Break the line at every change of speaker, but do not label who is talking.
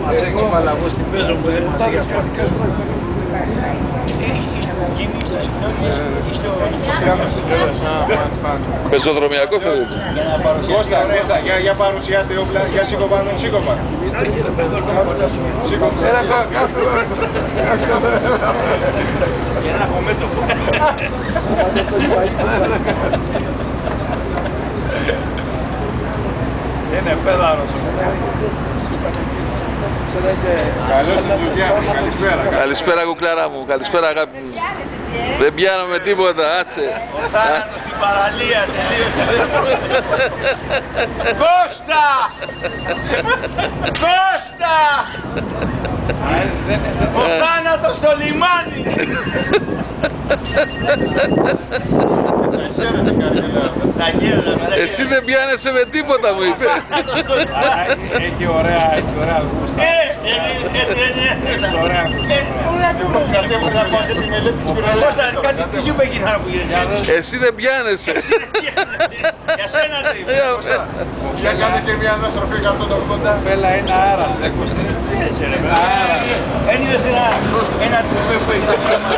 Μας έχεις παλαγώ στην πέζο που δεν θα για αυτό.
Πεζοδρομιακό θέλετε.
Κώστα, για παρουσιάστε όπλα, για σήκω πάνω, σήκω πάνω. Έλα τώρα, κάτσε εδώ.
Για ένα από μέτωπο. Είναι πέδαρος όμως.
Καλώς τη δουλειά, καλησπέρα.
Καλησπέρα κουκλάρα μου, καλησπέρα αγάπη μου. Δεν πιάνομαι τίποτα, άσε.
Ο θάνατος στην παραλία τελείωσε.
Κώστα! Κώστα!
Ο θάνατος στο λιμάνι. Τα χαίρετε.
Εσύ δεν πιάνεσαι με τίποτα μου είπε.
Έχει ωραία γούστα. Έχει ωραία γούστα. Κατέβω να πάω και τη μελέτη της πυρολόγης.
Κώστα, κάτι τι σου είπε εκείνη που γύρισες.
Εσύ δεν πιάνεσαι.
Για σένα το είπε.
Για κάνε και μια αναστροφή 180.
Πέλα είναι αέρας, έκοψε. Δεν είδες ένα τουφέ που έχει το πράγμα.